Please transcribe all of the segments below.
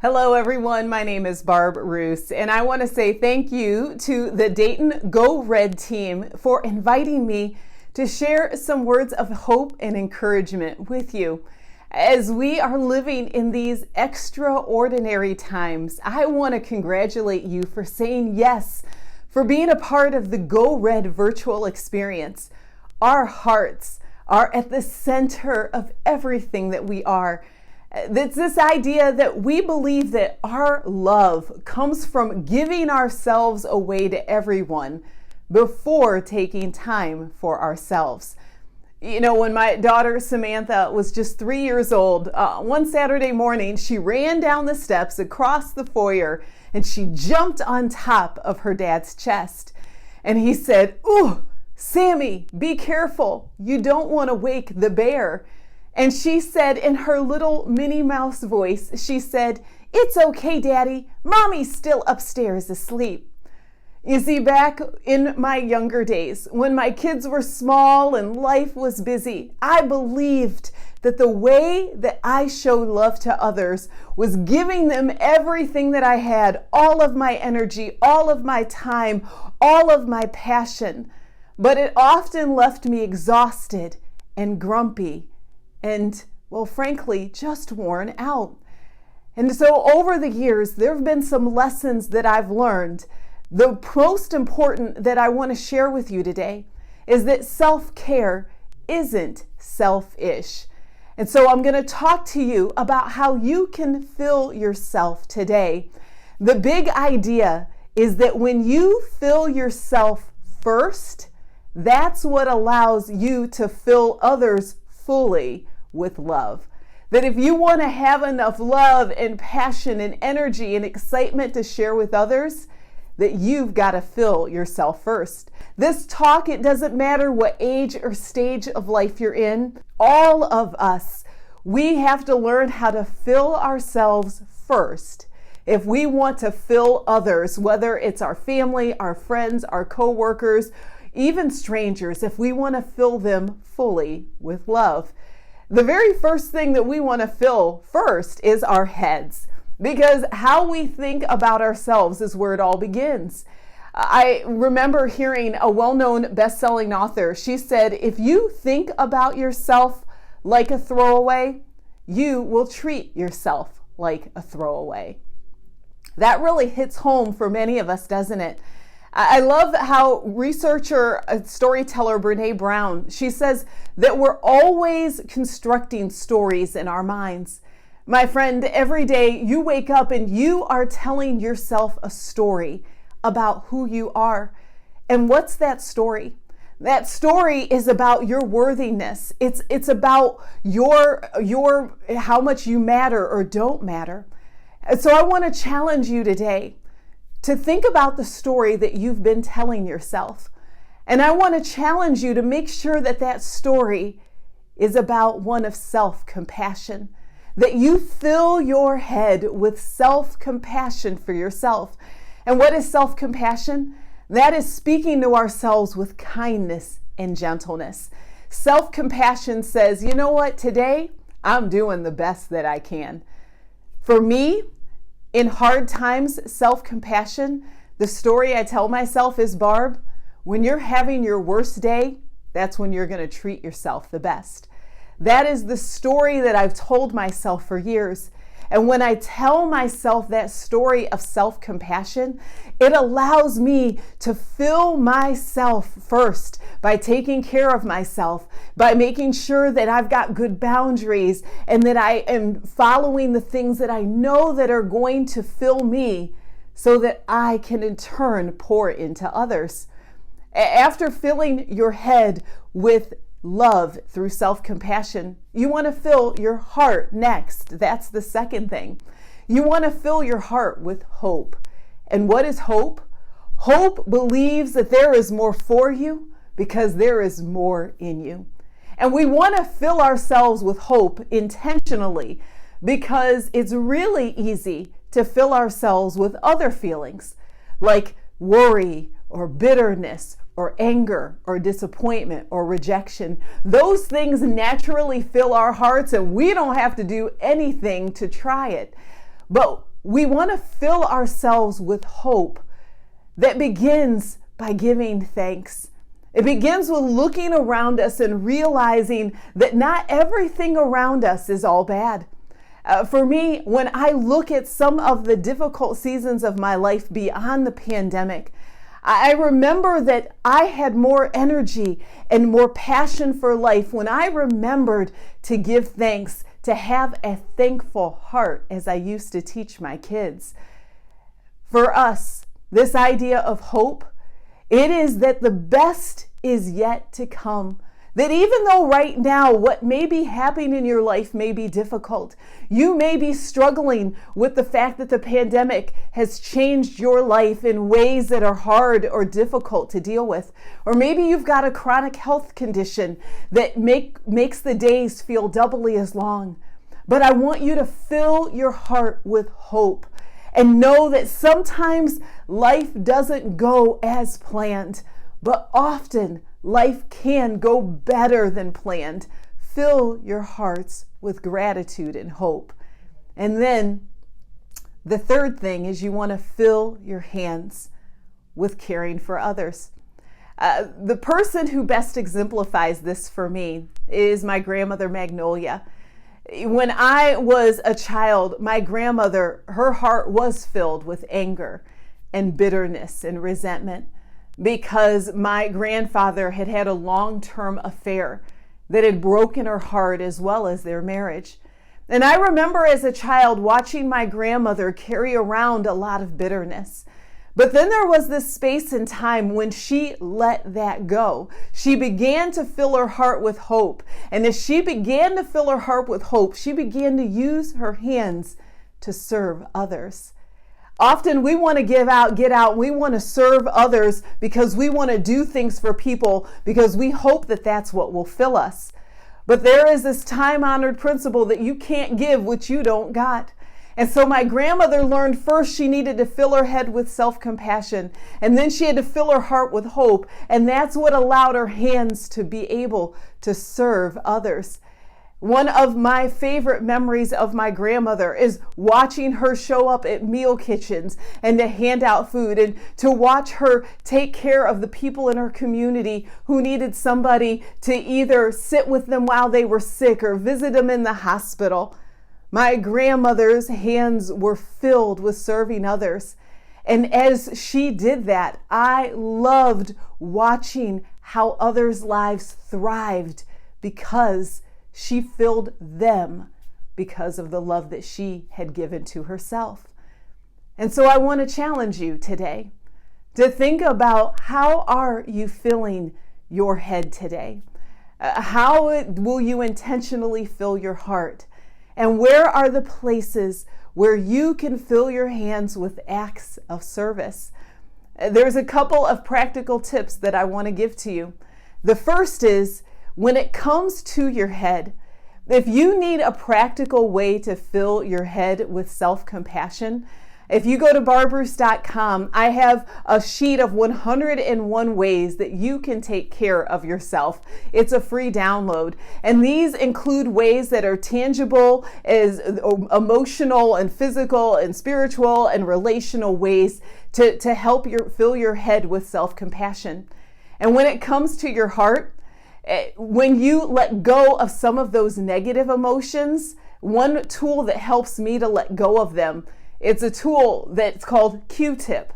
Hello everyone, my name is Barb and I want to say thank you to the Dayton Go Red team for inviting me to share some words of hope and encouragement with you. As we are living in these extraordinary times, I want to congratulate you for saying yes, for being a part of the Go Red virtual experience. Our hearts are at the center of everything that we are. It's this idea that we believe that our love comes from giving ourselves away to everyone before taking time for ourselves. You know, when my daughter Samantha was just 3 years old, one Saturday morning, she ran down the steps across the foyer and she jumped on top of her dad's chest. And he said, "Ooh, Sammy, be careful. You don't want to wake the bear." And she said in her little Minnie Mouse voice, she said, "It's okay, Daddy. Mommy's still upstairs asleep." You see, back in my younger days, when my kids were small and life was busy, I believed that the way that I showed love to others was giving them everything that I had, all of my energy, all of my time, all of my passion. But it often left me exhausted and grumpy and, well, frankly, just worn out. And so over the years, there have been some lessons that I've learned. The most important that I want to share with you today is that self-care isn't selfish. And so I'm going to talk to you about how you can fill yourself today. The big idea is that when you fill yourself first, that's what allows you to fill others fully with love. That if you want to have enough love and passion and energy and excitement to share with others, that you've got to fill yourself first. This talk, it doesn't matter what age or stage of life you're in, all of us, we have to learn how to fill ourselves first if we want to fill others, whether it's our family, our friends, our co-workers, even strangers, if we want to fill them fully with love. The very first thing that we want to fill first is our heads, because how we think about ourselves is where it all begins. I remember hearing a well-known best-selling author. She said, if you think about yourself like a throwaway, you will treat yourself like a throwaway. That really hits home for many of us, doesn't it? I love how researcher, storyteller Brene Brown, she says that we're always constructing stories in our minds. My friend, every day you wake up and you are telling yourself a story about who you are. And what's that story? That story is about your worthiness. It's about your how much you matter or don't matter. And so I want to challenge you today to think about the story that you've been telling yourself. And I want to challenge you to make sure that that story is about one of self-compassion, that you fill your head with self-compassion for yourself. And what is self-compassion? That is speaking to ourselves with kindness and gentleness. Self-compassion says, you know what, today I'm doing the best that I can. For me, in hard times, self-compassion, the story I tell myself is, Barb, when you're having your worst day, that's when you're going to treat yourself the best. That is the story that I've told myself for years. And when I tell myself that story of self-compassion, it allows me to fill myself first by taking care of myself, by making sure that I've got good boundaries and that I am following the things that I know that are going to fill me so that I can in turn pour into others. After filling your head with love through self-compassion, you want to fill your heart next. That's the second thing. You want to fill your heart with hope. And what is hope? Hope believes that there is more for you because there is more in you. And we want to fill ourselves with hope intentionally because it's really easy to fill ourselves with other feelings like worry or bitterness or anger or disappointment or rejection. Those things naturally fill our hearts and we don't have to do anything to try it. but we want to fill ourselves with hope that begins by giving thanks. It begins with looking around us and realizing that not everything around us is all bad. For me, when I look at some of the difficult seasons of my life beyond the pandemic, I remember that I had more energy and more passion for life when I remembered to give thanks, to have a thankful heart, as I used to teach my kids. For us, this idea of hope, it is that the best is yet to come. That even though right now what may be happening in your life may be difficult, you may be struggling with the fact that the pandemic has changed your life in ways that are hard or difficult to deal with. Or maybe you've got a chronic health condition that makes the days feel doubly as long. But I want you to fill your heart with hope and know that sometimes life doesn't go as planned, but often life can go better than planned. Fill your hearts with gratitude and hope. And then the third thing is you want to fill your hands with caring for others. The person who best exemplifies this for me is my grandmother, Magnolia. When I was a child, my grandmother, her heart was filled with anger and bitterness and resentment, because my grandfather had had a long-term affair that had broken her heart as well as their marriage. And I remember as a child watching my grandmother carry around a lot of bitterness. But then there was this space and time when she let that go. She began to fill her heart with hope. And as she began to fill her heart with hope, she began to use her hands to serve others. Often we want to get out, we want to serve others because we want to do things for people because we hope that that's what will fill us. But there is this time-honored principle that you can't give what you don't got. And so my grandmother learned first she needed to fill her head with self-compassion, and then she had to fill her heart with hope, and that's what allowed her hands to be able to serve others. One of my favorite memories of my grandmother is watching her show up at meal kitchens and to hand out food, and to watch her take care of the people in her community who needed somebody to either sit with them while they were sick or visit them in the hospital. My grandmother's hands were filled with serving others. And as she did that, I loved watching how others' lives thrived because she filled them because of the love that she had given to herself. And so I want to challenge you today to think about, how are you filling your head today? How will you intentionally fill your heart? And where are the places where you can fill your hands with acts of service? There's a couple of practical tips that I want to give to you. The first is, when it comes to your head, if you need a practical way to fill your head with self-compassion, if you go to barbruce.com, I have a sheet of 101 ways that you can take care of yourself. It's a free download. And these include ways that are tangible, as emotional and physical and spiritual and relational ways to help fill your head with self-compassion. And when it comes to your heart, when you let go of some of those negative emotions, one tool that helps me to let go of them, it's a tool that's called Q-tip.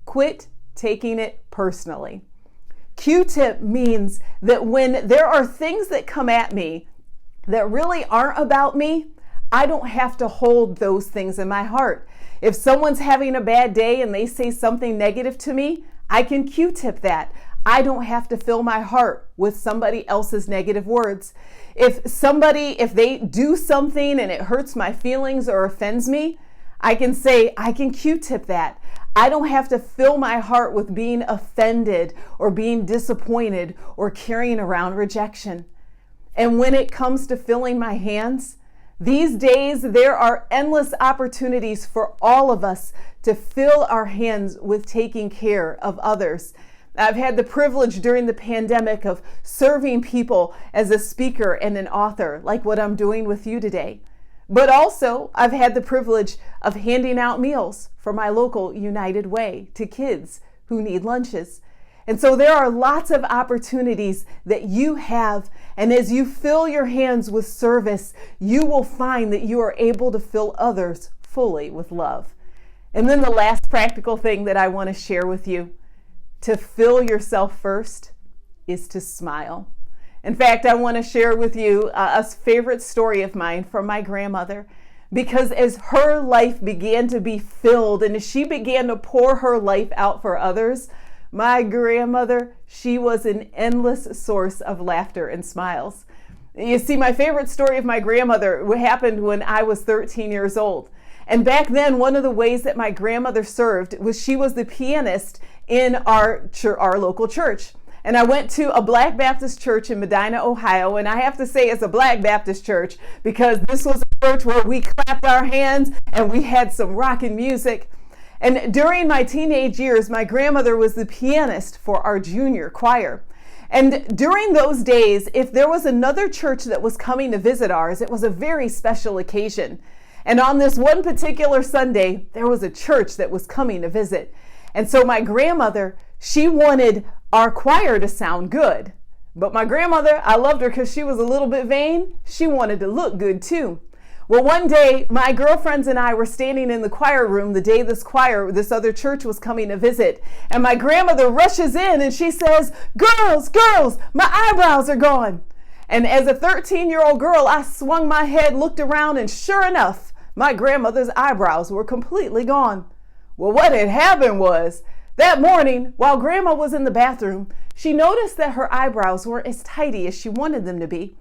Quit taking it personally. Q-tip means that when there are things that come at me that really aren't about me, I don't have to hold those things in my heart. If someone's having a bad day and they say something negative to me, I can Q-tip that. I don't have to fill my heart with somebody else's negative words. If they do something and it hurts my feelings or offends me, I can say, I can Q-tip that. I don't have to fill my heart with being offended or being disappointed or carrying around rejection. And when it comes to filling my hands, these days there are endless opportunities for all of us to fill our hands with taking care of others. I've had the privilege during the pandemic of serving people as a speaker and an author, like what I'm doing with you today. But also, I've had the privilege of handing out meals for my local United Way to kids who need lunches. And so there are lots of opportunities that you have. And as you fill your hands with service, you will find that you are able to fill others fully with love. And then the last practical thing that I want to share with you, to fill yourself first, is to smile. In fact, I want to share with you a favorite story of mine from my grandmother, because as her life began to be filled and as she began to pour her life out for others, my grandmother, she was an endless source of laughter and smiles. You see, my favorite story of my grandmother happened when I was 13 years old. And back then, one of the ways that my grandmother served was she was the pianist in our local church. And I went to a Black Baptist church in Medina, Ohio. And I have to say it's a Black Baptist church because this was a church where we clapped our hands and we had some rockin' music. And during my teenage years, my grandmother was the pianist for our junior choir. And during those days, if there was another church that was coming to visit ours, it was a very special occasion. And on this one particular Sunday, there was a church that was coming to visit. And so my grandmother, she wanted our choir to sound good. But my grandmother, I loved her because she was a little bit vain. She wanted to look good too. Well, one day, my girlfriends and I were standing in the choir room the day this other church was coming to visit. And my grandmother rushes in and she says, girls, my eyebrows are gone. And as a 13-year-old girl, I swung my head, looked around, and sure enough, my grandmother's eyebrows were completely gone. Well, what had happened was, that morning, while Grandma was in the bathroom, she noticed that her eyebrows weren't as tidy as she wanted them to be.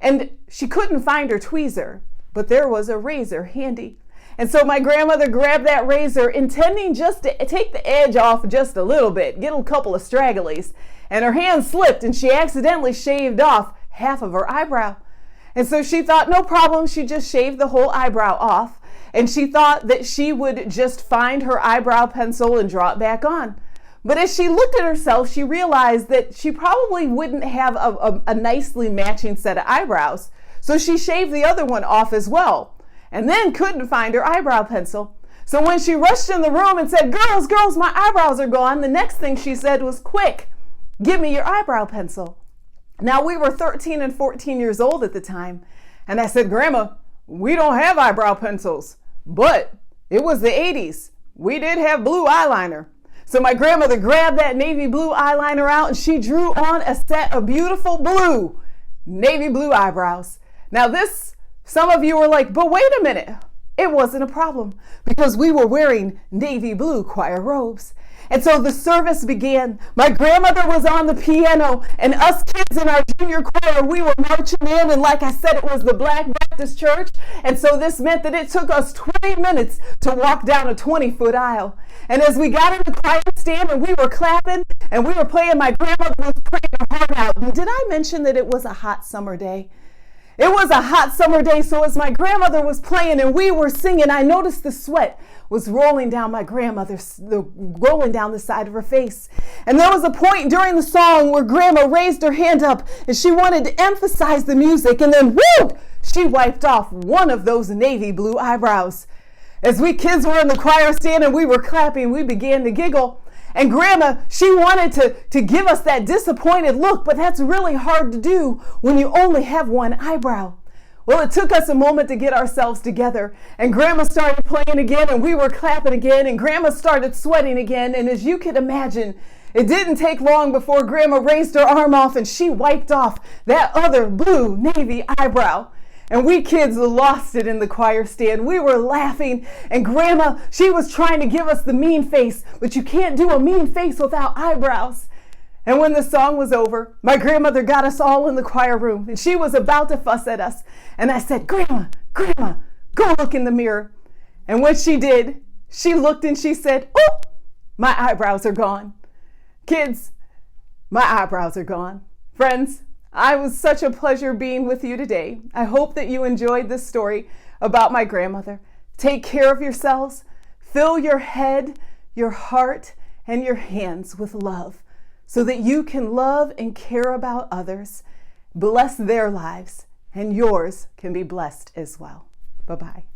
And she couldn't find her tweezer, but there was a razor handy. And so my grandmother grabbed that razor, intending just to take the edge off just a little bit, get a couple of stragglies. And her hand slipped and she accidentally shaved off half of her eyebrow. And so she thought, no problem, she just shaved the whole eyebrow off. And she thought that she would just find her eyebrow pencil and draw it back on. But as she looked at herself, she realized that she probably wouldn't have a nicely matching set of eyebrows. So she shaved the other one off as well, and then couldn't find her eyebrow pencil. So when she rushed in the room and said, girls, my eyebrows are gone, the next thing she said was, quick, give me your eyebrow pencil. Now we were 13 and 14 years old at the time. And I said, Grandma, we don't have eyebrow pencils, but it was the 80s. We did have blue eyeliner. So my grandmother grabbed that navy blue eyeliner out and she drew on a set of beautiful blue, navy blue eyebrows. Now this, some of you were like, but wait a minute. It wasn't a problem because we were wearing navy blue choir robes. And so the service began. My grandmother was on the piano and us kids in our junior choir, we were marching in. And like I said, it was the Black Baptist church. And so this meant that it took us 20 minutes to walk down a 20-foot aisle. And as we got in the choir stand and we were clapping and we were playing, my grandmother was praying her heart out. And did I mention that it was a hot summer day? It was a hot summer day, so as my grandmother was playing and we were singing, I noticed the sweat was rolling down my grandmother's, rolling down the side of her face. And there was a point during the song where Grandma raised her hand up and she wanted to emphasize the music, and then whoo, she wiped off one of those navy blue eyebrows. As we kids were in the choir stand and we were clapping, we began to giggle. And Grandma, she wanted to give us that disappointed look, but that's really hard to do when you only have one eyebrow. Well, it took us a moment to get ourselves together, and Grandma started playing again, and we were clapping again, and Grandma started sweating again. And as you can imagine, it didn't take long before Grandma raised her arm off and she wiped off that other blue navy eyebrow. And we kids lost it in the choir stand. We were laughing, and Grandma, she was trying to give us the mean face, but you can't do a mean face without eyebrows. And when the song was over, my grandmother got us all in the choir room, and she was about to fuss at us. And I said, Grandma, go look in the mirror. And when she did, she looked and she said, oh, my eyebrows are gone. Kids, my eyebrows are gone. Friends, it was such a pleasure being with you today. I hope that you enjoyed this story about my grandmother. Take care of yourselves. Fill your head, your heart, and your hands with love so that you can love and care about others. Bless their lives, and yours can be blessed as well. Bye. Bye-bye.